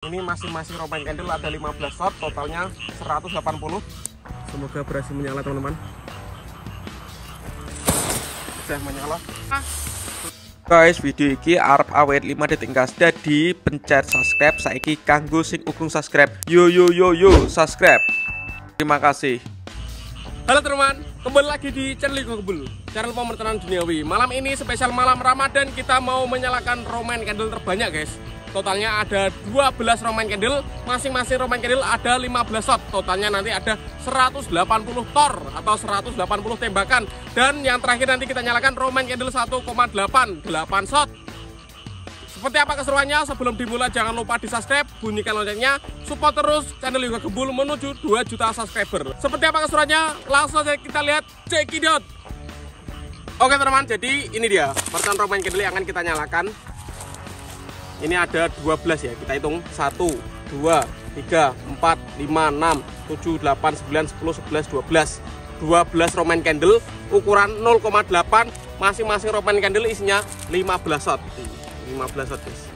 Ini masing-masing roman candle ada 15 shot, totalnya 180. Semoga berhasil menyala teman-teman. Sudah menyala. Guys, video iki arep awet 5 detik gas. Jadi pencet subscribe saiki kanggo sing ukung subscribe. Yo subscribe. Terima kasih. Halo teman, kembali lagi di channel Ligo Kebul, channel pemertanan duniawi. Malam ini spesial malam Ramadan, kita mau menyalakan roman candle terbanyak guys. Totalnya ada 12 roman candle, masing-masing roman candle ada 15 shot. Totalnya nanti ada 180 tor atau 180 tembakan. Dan yang terakhir nanti kita nyalakan roman candle 1,8 shot. Seperti apa keseruannya? Sebelum dimulai jangan lupa di subscribe, bunyikan loncengnya, support terus channel Ligo Kebul menuju 2 juta subscriber. Seperti apa keseruannya? Langsung saja kita lihat, check it out. Oke teman-teman, jadi ini dia mercon roman candle yang akan kita nyalakan. Ini ada 12 ya, kita hitung 1, 2, 3, 4, 5, 6, 7, 8, 9, 10, 11, 12 12 roman candle ukuran 0,8, masing-masing roman candle isinya 15 shot 15 shot guys.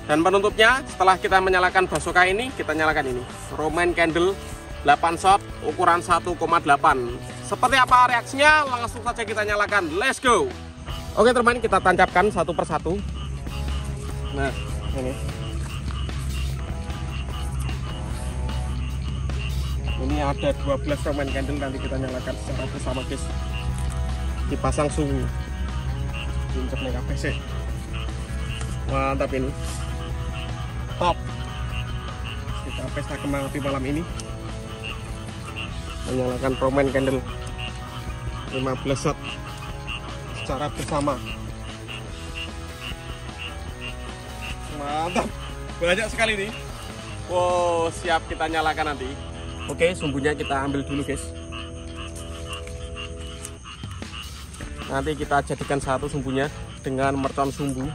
Dan penutupnya setelah kita menyalakan basoka ini, kita nyalakan ini roman candle 8 shot ukuran 1,8. Seperti apa reaksinya? Langsung saja kita nyalakan, let's go. Oke teman, kita tancapkan satu persatu. Nah, ini ada 12 roman candle, nanti kita nyalakan secara bersama guys. Dipasang suhu. Pincep nih KPC. Mantap ini. Top. Kita pesta kembang api malam ini. Menyalakan roman candle 15 shot secara bersama. Mantap, banyak sekali nih. Wow, siap kita nyalakan nanti. Oke, sumbunya kita ambil dulu guys. Nanti kita jadikan satu sumbunya dengan mercon sumbu.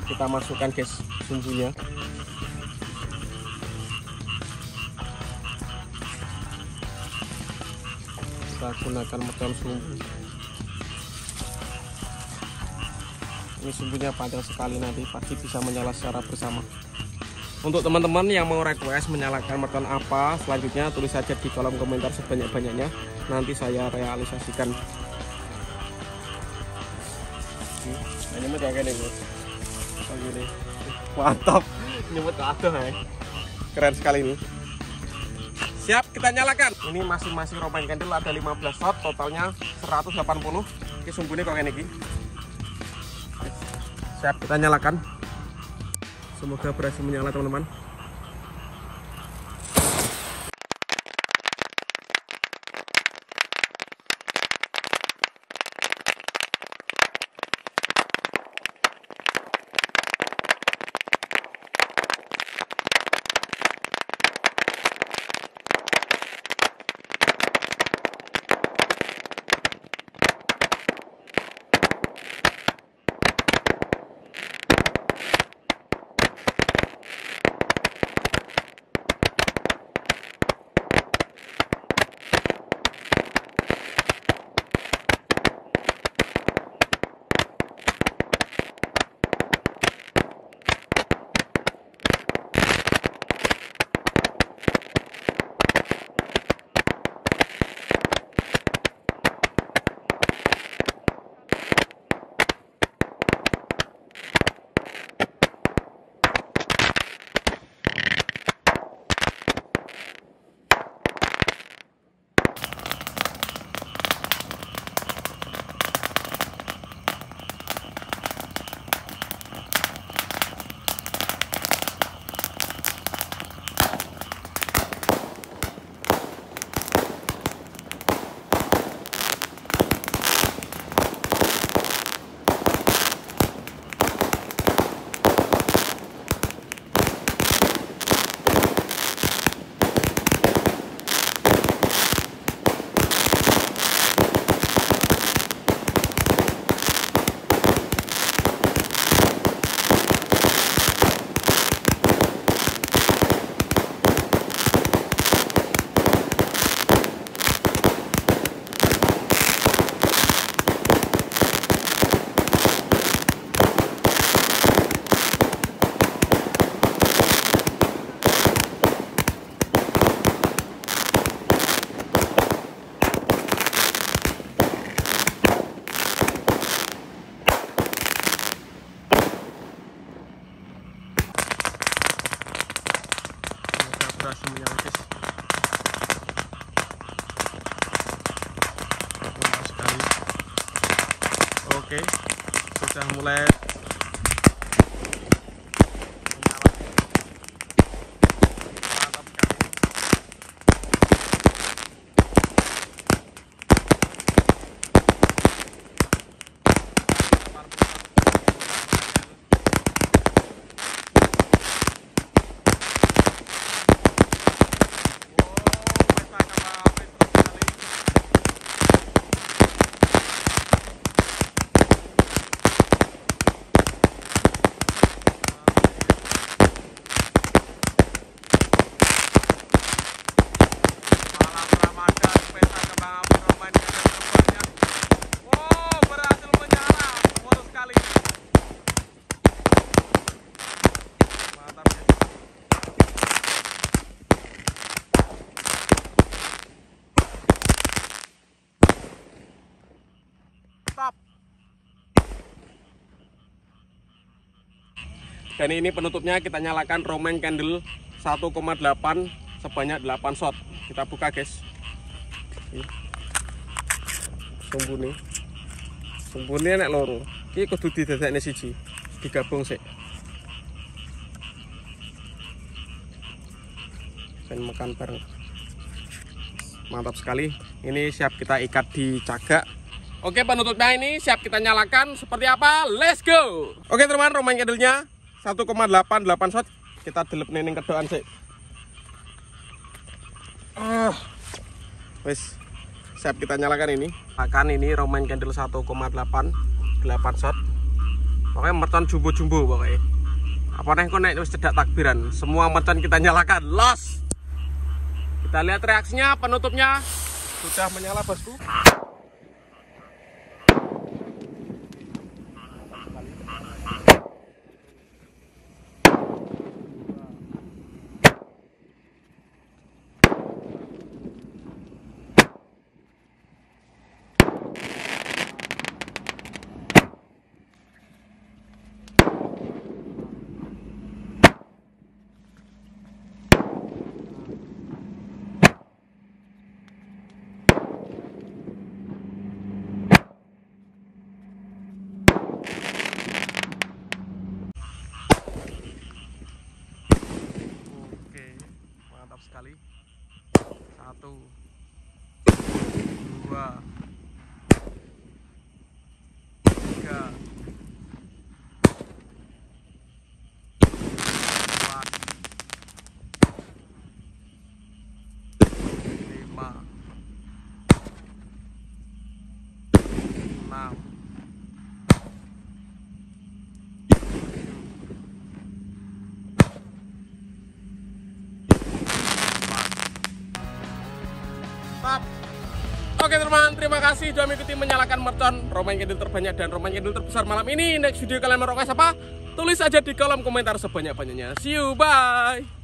Kita masukkan guys sumbunya. Kita gunakan mercon sumbu. Ini sumbunya panjang sekali, nanti pasti bisa menyala secara bersama. Untuk teman-teman yang mau request menyalakan mercon apa selanjutnya, tulis saja di kolom komentar sebanyak-banyaknya, nanti saya realisasikan. Ini nyemut ya kayak gini. Mantap, nyemut ke atas ya. Keren sekali ini. Siap, kita nyalakan. Ini masing-masing roman candle ada 15 shot, totalnya 180. Ini sumbunya kok kayak gini. Siap, kita nyalakan. Semoga berhasil menyala teman-teman. berhasil menyala guys. Mantap sekali. Oke, sudah mulai dan ini penutupnya kita nyalakan Roman candle 1,8 sebanyak 8 shot. Kita buka guys. Sumbune nek loro. Iki kudu didadekne siji. Digabung sik. Dan makan bareng. Mantap sekali. Ini siap kita ikat di cagak. Oke, penutupnya ini siap kita nyalakan. Seperti apa? Let's go. Oke teman, Roman candle-nya 1,8 shot. Kita delep nening kedokan sik. Wes siap kita nyalakan ini. Akan ini Roman candle 1,8 shot. Pokoknya mercon jumbo-jumbo pokoknya. Apa nih kok naik wis cedak takbiran. Semua mercon kita nyalakan. Los. Kita lihat reaksinya, penutupnya sudah menyala bosku. Sekali 1 2 3 4 5 6 Oke teman, terima kasih sudah mengikuti menyalakan mercon Roman candle terbanyak dan Roman candle terbesar malam ini. Next video kalian mau request apa? Tulis aja di kolom komentar sebanyak-banyaknya. See you, bye.